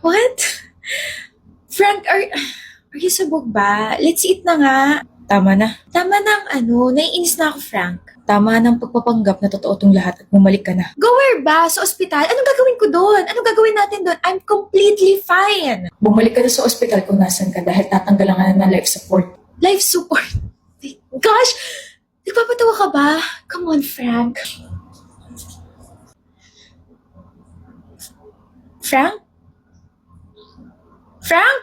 What? Frank, are you sabog ba? Let's eat na nga. Tama na. Tama na ang naiinis na ako, Frank. Tama ng pagpapanggap na totoo tong lahat at bumalik ka na. Go where ba? Sa ospital? Anong gagawin ko doon? Anong gagawin natin doon? I'm completely fine. Bumalik ka na sa ospital kung nasan ka dahil tatanggalan ka na ng life support. Life support? Gosh! Nagpapatawa ka ba? Come on, Frank. Frank? Frank?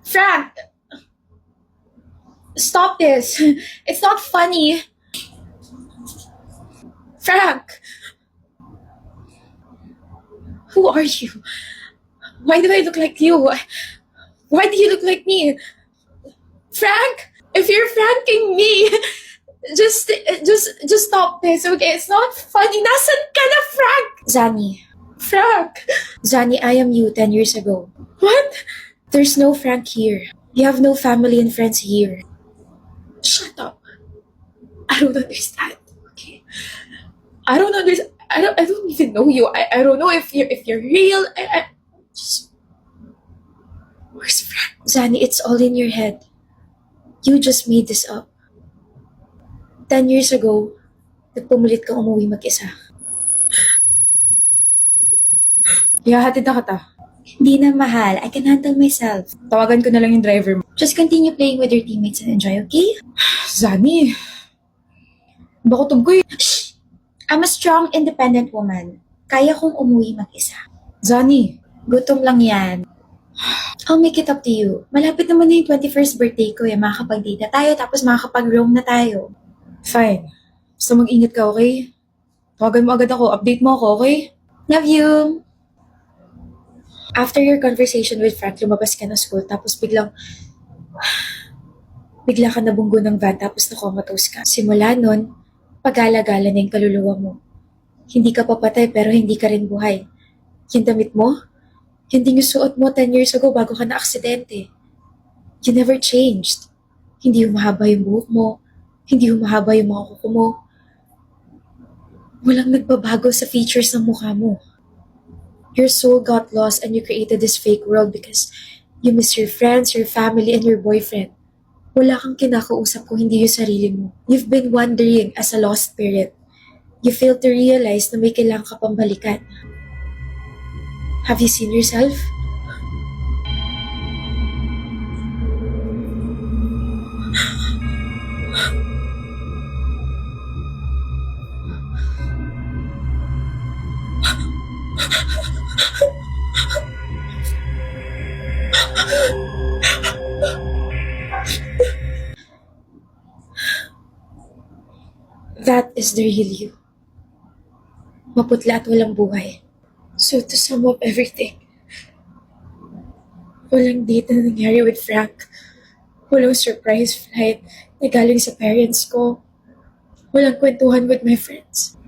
Frank! Stop this. It's not funny. Frank! Who are you? Why do I look like you? Why do you look like me? Frank! If you're franking me, just stop this, okay? It's not funny. Nasaan ka na, Frank? Zani. Frank! Zani, I am you 10 years ago. What? There's no Frank here. You have no family and friends here. Shut up. I don't understand. Okay. I don't understand. I don't even know you. I don't know if you're real. I just where's Frank? Zani, it's all in your head. You just made this up. 10 years ago, nagpumulit kang umuwi mag-isa. Ihahatid na kita. Hindi na, mahal. I can handle myself. Tawagan ko na lang yung driver mo. Just continue playing with your teammates and enjoy, okay? Zani. Bakutob ko eh. Shh! I'm a strong, independent woman. Kaya kong umuwi mag-isa. Zani. Gutom lang yan. I'll make it up to you. Malapit naman na yung 21st birthday ko eh. Makakapag-date na tayo, tapos makakapag-roam na tayo. Fine. Basta mag-ingat ka, okay? Tawagan mo agad ako. Update mo ako, okay? Love you! After your conversation with Frank, lumabas ka ng school, tapos bigla ka nabunggo ng van, tapos na-comatose ka. Simula nun, pag-alagala na yung kaluluwa mo. Hindi ka papatay, pero hindi ka rin buhay. Yung damit mo, hindi yung suot mo 10 years ago bago ka na-aksidente. You never changed. Hindi humahaba yung buhok mo. Hindi humahaba yung mga kuko mo. Walang nagbabago sa features ng mukha mo. Your soul got lost and you created this fake world because you miss your friends, your family, and your boyfriend. Wala kang kinakausap kung hindi yung sarili mo. You've been wandering as a lost spirit. You fail to realize na may kailangan ka pang balikan. Have you seen yourself? That is the real you. Maputla at walang buhay. So to sum up everything, walang date na nangyari with Frank. Walang surprise flight na galing sa parents ko. Walang kwentuhan with my friends.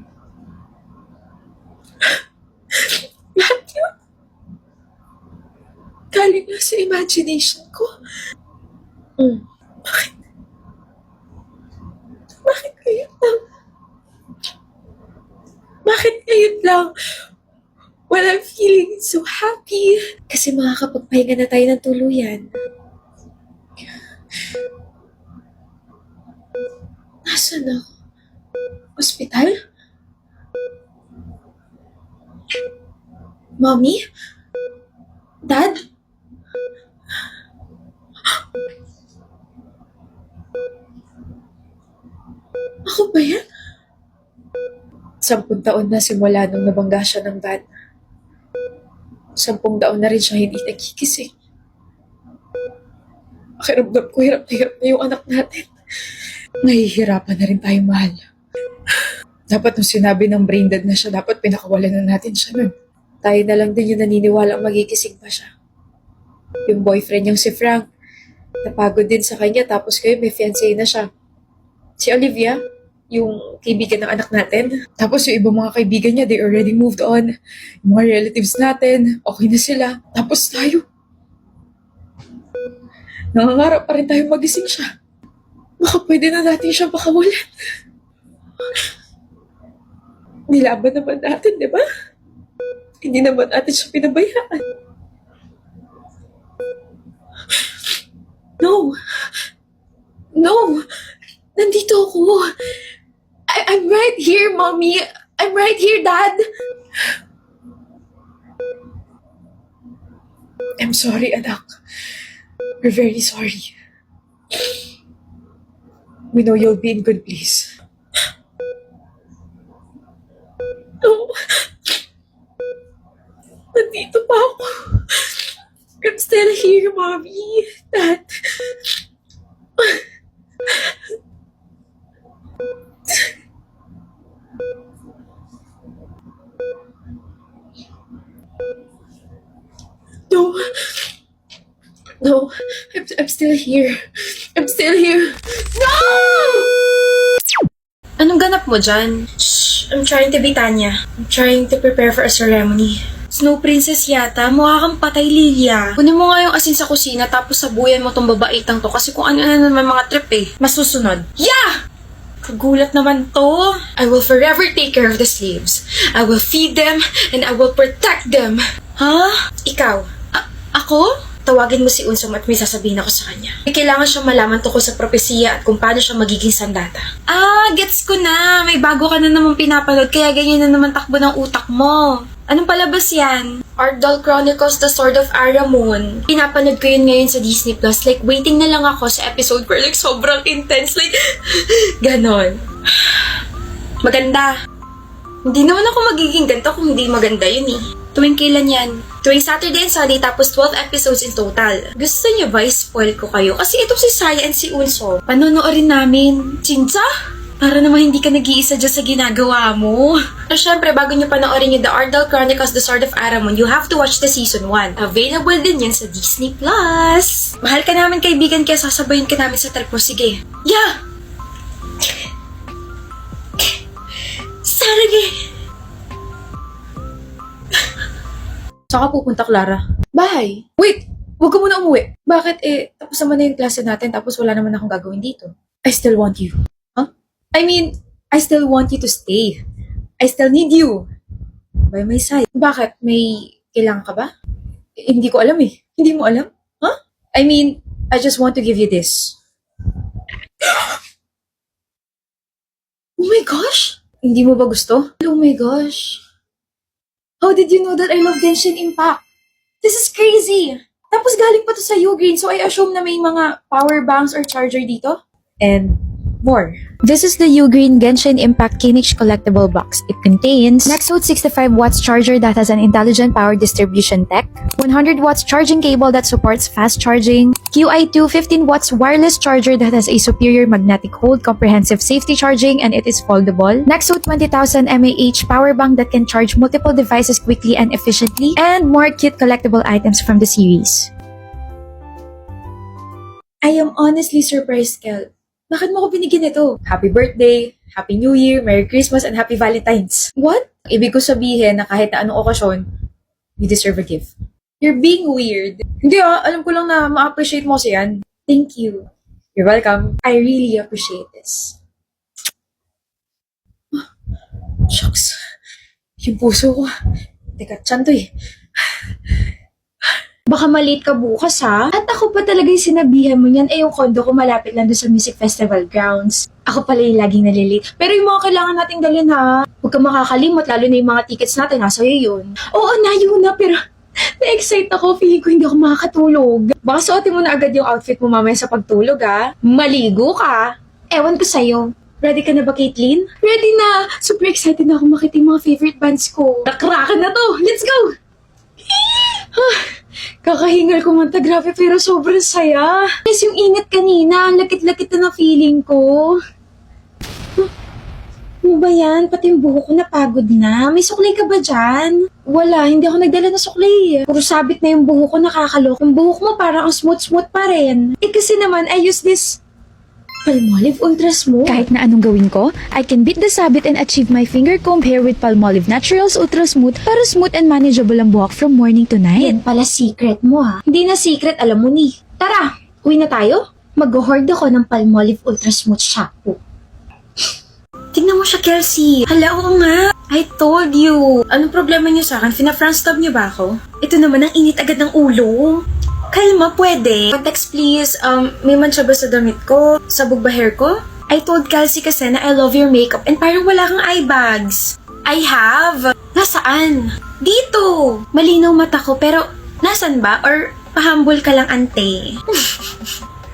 Lahat yun, galing na sa imagination ko. Bakit? Bakit ngayon lang? Bakit ngayon lang? Well, I'm feeling so happy. Kasi makakapagpahinga na tayo ng tuluyan. Nasaan ako? Ospital? Mommy? Dad? Ako ba yan? 10 taon na simula nung nabangga siya ng van. 10 taon na rin siya hindi nagkikising. Pakiramdam ko, hirap na yung anak natin. Nahihirapan na rin tayong mahal. Dapat nung sinabi ng brain dead na siya, dapat pinakawalan na natin siya nun. Tayo na lang din yung naniniwalang magkikising pa siya. Yung boyfriend niyang si Frank, napagod din sa kanya tapos kayo may fiancé na siya. Si Olivia, yung kaibigan ng anak natin. Tapos yung ibang mga kaibigan niya, they already moved on. Yung mga relatives natin, okay na sila. Tapos tayo. Nangangarap pa rin tayo magising siya. Baka pwede na natin siyang pakawalan. Nilaban naman natin, di ba? Hindi naman natin siya pinabayaan. No! No! Nandito ako. I'm right here, Mommy. I'm right here, Dad. I'm sorry, anak. We're very sorry. We know you'll be in good place. No. Nandito pa ako. I'm still here, Mommy. Dad. No. No. I'm still here. I'm still here. No! Anong ganap mo dyan? Shh, I'm trying to be Tanya. I'm trying to prepare for a ceremony. Snow Princess yata, mukha kang patay, Lilia. Kunin mo nga yung asin sa kusina tapos sabuyan mo tong babaitang to kasi kung ano-ano naman mga trip eh. Masusunod. Yeah! Kagulat naman to. I will forever take care of the slaves. I will feed them and I will protect them. Ha? Ikaw? Ako? Tawagin mo si Unsom at may sasabihin ako sa kanya. May kailangan siyang malaman tungkol sa propesiya at kung paano siya magiging sandata. Ah, gets ko na. May bago ka na naman pinapanood kaya ganyan na naman takbo ng utak mo. Anong palabas yan? Ardal Chronicles, The Sword of Aramon. Pinapanood ko yun ngayon sa Disney Plus. Like, waiting na lang ako sa episode where like sobrang intense. Like, ganon. Maganda. Hindi naman ako magiging ganito kung hindi maganda yun eh. Tuwing kailan yan? Tuwing Saturday and Sunday tapos 12 episodes in total. Gusto niyo ba i-spoil ko kayo? Kasi ito si Saya and si Unso. Panonoorin namin. Chincha? Para naman hindi ka nag-iisa dyan sa ginagawa mo. So syempre, bago niyo panoorin yung The Ardal Chronicles, The Sword of Aramon, you have to watch the season 1. Available din yan sa Disney Plus. Mahal ka namin kaibigan kaya sasabayin ka namin sa trip mo. Sige. Yeah! Sarage! Saan ka pupunta, Clara? Bahay. Wait! Huwag ka muna umuwi. Bakit tapos naman na yung klase natin tapos wala naman akong gagawin dito. I still want you. Huh? I mean, I still want you to stay. I still need you. By my side. Bakit? May kailangan ka ba? Hindi ko alam eh. Hindi mo alam? Huh? I mean, I just want to give you this. Oh my gosh! Hindi mo ba gusto? Oh my gosh. How did you know that I love Genshin Impact? This is crazy! Tapos galing pa to sa Ugreen, so I assume na may mga power banks or charger dito? And more. This is the Ugreen Genshin Impact Kinich collectible box. It contains Nexode 65 watts charger that has an intelligent power distribution tech, 100 watts charging cable that supports fast charging, QI2 15 watts wireless charger that has a superior magnetic hold, comprehensive safety charging, and it is foldable, Nexode 20,000 mAh power bank that can charge multiple devices quickly and efficiently, and more cute collectible items from the series. I am honestly surprised, Kel. Bakit mo ko binigyan ito? Happy birthday, Happy New Year, Merry Christmas, and Happy Valentine's. What? Ibig ko sabihin na kahit na anong okasyon, you deserve a gift. You're being weird. Hindi alam ko lang na ma-appreciate mo kasi yan. Thank you. You're welcome. I really appreciate this. Shucks. Yung puso ko. Teka, tiyan to eh. Baka malate ka bukas ha? At ako pa talaga yung sinabihan mo niyan, yung kondo ko malapit lang doon sa Music Festival grounds. Ako pala yung laging nalilate. Pero yung mga kailangan nating dalhin ha, huwag ka makakalimot, lalo na yung mga tickets natin, nasa iyo yun. Oo, yun na, pero na-excite ako, feeling ko hindi ako makakatulog. Baka suotin mo na agad yung outfit mo mamaya sa pagtulog ha. Maligo ka. Ewan ko sa'yo. Ready ka na ba, Caitlyn? Ready na! Super excited na ako makita yung mga favorite bands ko. Nakrakan na to! Let's go! Kakahingal ko man grabe pero sobrang saya. Yes, yung init kanina, ang lakit-lakit na feeling ko. Ano ba yan? Pati yung buhok ko napagod na. May suklay ka ba dyan? Wala, hindi ako nagdala ng suklay. Puro sabit na yung buhok ko, nakakalok. Yung buhok mo parang ang smooth-smooth pa rin. Kasi naman, I use this Palmolive Ultra Smooth. Kahit na anong gawin ko, I can beat the sabit and achieve my finger comb hair with Palmolive Naturals Ultra Smooth para smooth and manageable ang buhok from morning to night. Yan pala secret mo ha. Hindi na secret, alam mo ni. Tara, uwi na tayo. Mag-hoard ako ng Palmolive Ultra Smooth shampoo. Tingnan mo siya, Kelsey. Hala, oo nga. I told you. Anong problema niyo sa akin? Fina-France tub niyo ba ako? Ito naman ang init agad ng ulo. Kalma, pwede. Context please, may mancha ba sa damit ko? Sabog ba hair ko? I told Kelsey kasi na I love your makeup and parang wala kang eye bags. I have. Nasaan? Dito. Malinaw mata ko pero nasan ba? Or pahambol ka lang, ante?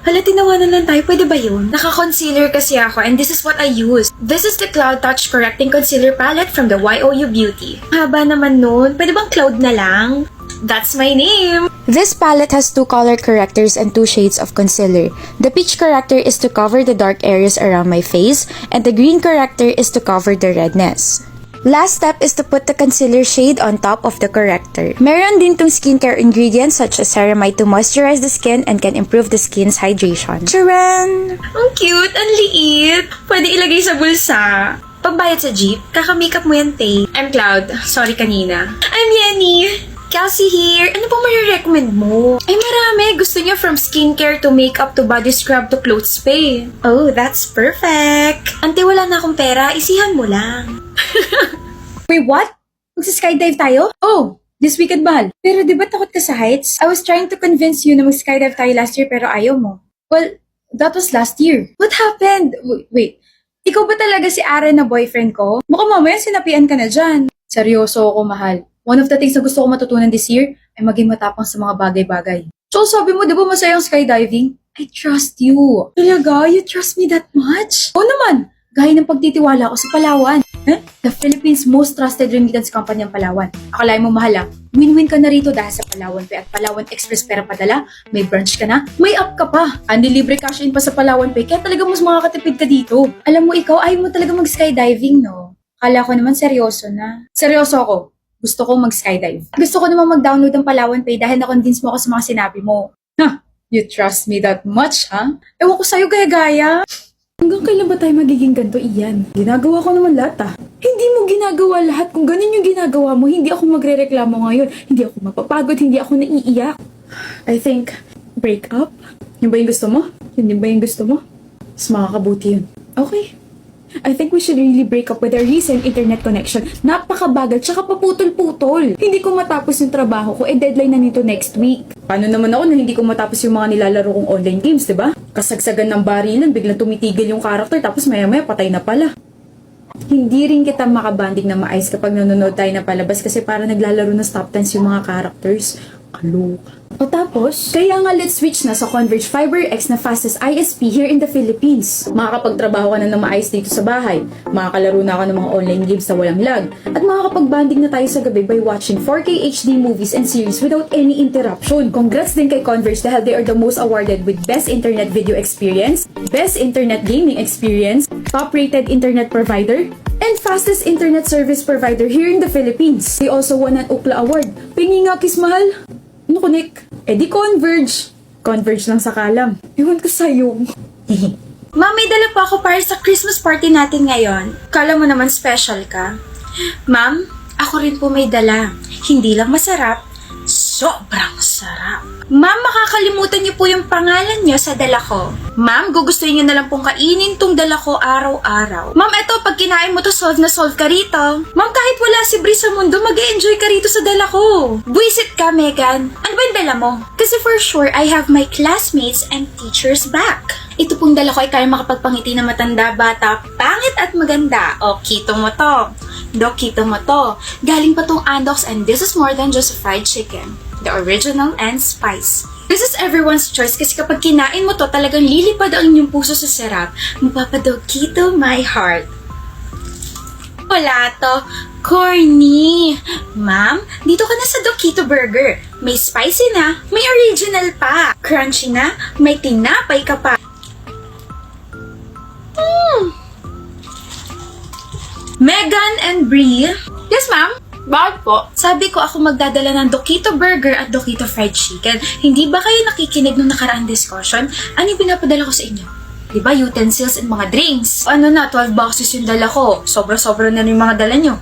Hala, tinawanan lang tayo. Pwede ba yun? Naka-concealer kasi ako and this is what I use. This is the Cloud Touch Correcting Concealer Palette from the YOU Beauty. Haba naman nun. Pwede bang Cloud na lang? That's my name! This palette has 2 color correctors and 2 shades of concealer. The peach corrector is to cover the dark areas around my face, and the green corrector is to cover the redness. Last step is to put the concealer shade on top of the corrector. Meron din tong skincare ingredients such as ceramide to moisturize the skin and can improve the skin's hydration. Charan! Ang cute! Ang liit! Pwede ilagay sa bulsa. Pagbayad sa jeep, kaka-makeup mo yan, Tay. I'm Cloud. Sorry kanina. I'm Yenny. Kelsey here. Ano pong marirecommend mo? Ay, marami. Gusto niyo from skincare to makeup to body scrub to clothes spa. Oh, that's perfect. Ante, wala na akong pera. Isihan mo lang. Wait, what? Magsa-skydive tayo? Oh, this weekend bahal. Pero di ba takot ka sa heights? I was trying to convince you na mag-skydive tayo last year pero ayaw mo. Well, that was last year. What happened? Wait, ikaw ba talaga si Aaron na boyfriend ko? Mukhang mamaya sinapian ka na dyan. Seryoso ako, mahal. One of the things na gusto ko matutunan this year ay maging matapang sa mga bagay-bagay. So sabi mo, di ba masayang skydiving? I trust you. Talaga? You trust me that much? Oo naman. Gaya ng pagtitiwala ko sa Palawan. The Philippines' most trusted remittance company ang Palawan. Akalain mo mahal win-win ka na rito dahil sa Palawan Pay at Palawan Express pera padala, may branch ka na, may app ka pa. Andi libre cash in pa sa Palawan Pay kaya talaga mas makakatipid ka dito. Alam mo ikaw, ayaw mo talaga mag-skydiving, no? Kala ko naman seryoso na. Seryoso ako. Gusto ko mag-skydive. Gusto ko naman mag-download ng Palawan Pay dahil na-convince mo ako sa mga sinabi mo. You trust me that much, ha? Ewan ko sa'yo gaya-gaya. Hanggang kailan ba tayo magiging ganito, Ian? Ginagawa ko naman lahat, Hindi mo ginagawa lahat. Kung ganun yung ginagawa mo, hindi ako magre-reklamo ngayon. Hindi ako mapapagod, hindi ako naiiyak. I think, break up? Yun ba yung gusto mo? Yun ba yung gusto mo? Mas makakabuti yun. Okay. I think we should really break up with our recent internet connection. Napakabagal, tsaka paputol-putol. Hindi ko matapos yung trabaho ko, deadline na nito next week. Paano naman ako na hindi ko matapos yung mga nilalaro kong online games, diba? Kasagsagan ng barilan, biglang tumitigil yung character, tapos maya-maya patay na pala. Hindi rin kita makabanding na maayos kapag nanonood tayo na palabas kasi para naglalaro na stop dance yung mga characters. Kaloka. O tapos, kaya nga let's switch na sa Converge Fiber X na fastest ISP here in the Philippines. Makakapagtrabaho ka na ng maayos dito sa bahay, makakalaro na ka ng mga online games na walang lag, at makakapag-banding na tayo sa gabi by watching 4K HD movies and series without any interruption. Congrats din kay Converge dahil they are the most awarded with Best Internet Video Experience, Best Internet Gaming Experience, Top-Rated Internet Provider, and Fastest Internet Service Provider here in the Philippines. They also won an Ookla Award. Pingi nga, kiss mahal. Ano ko, Nick? Di Converge. Converge lang sa kalam. Ewan ko sa'yo. Ma'am, may dala po ako para sa Christmas party natin ngayon. Kala mo naman special ka. Ma'am, ako rin po may dala. Hindi lang masarap, sobrang sarap. Ma'am, makakalimutan niyo po yung pangalan niyo sa dala ko. Ma'am, gugustuhin niyo na lang pong kainin tong dala ko araw-araw. Ma'am, eto, pag kinain mo to, solve na solve ka rito. Ma'am, kahit wala si Bri sa mundo, mag-e-enjoy ka rito sa dala ko. Buisit ka, Megan. Ano ba yung dala mo? Kasi for sure, I have my classmates and teachers back. Ito pong dala ko ay kaya makapagpangiti na matanda, bata, pangit at maganda. O, kito mo to. Dok, kito mo to. Galing pa tong Andox and this is more than just a fried chicken. The original and spice. This is everyone's choice kasi kapag kinain mo to, talagang lilipad ang inyong puso sa sarap. Mapapadokito my heart. Wala to. Corny. Ma'am, dito ka na sa Dokito Burger. May spicy na, may original pa. Crunchy na, may tinapay ka pa. Megan and Bri. Yes, ma'am? Bakit po? Sabi ko ako magdadala ng Dokito Burger at Dokito Fried Chicken. Hindi ba kayo nakikinig nung nakaraang discussion? Ano yung pinapadala ko sa inyo? Diba, utensils and mga drinks? Ano na, 12 boxes yung dala ko. Sobra-sobra na yung mga dala nyo.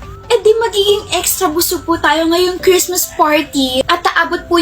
Di magiging extra busog po tayo ngayong Christmas party at aabot po yung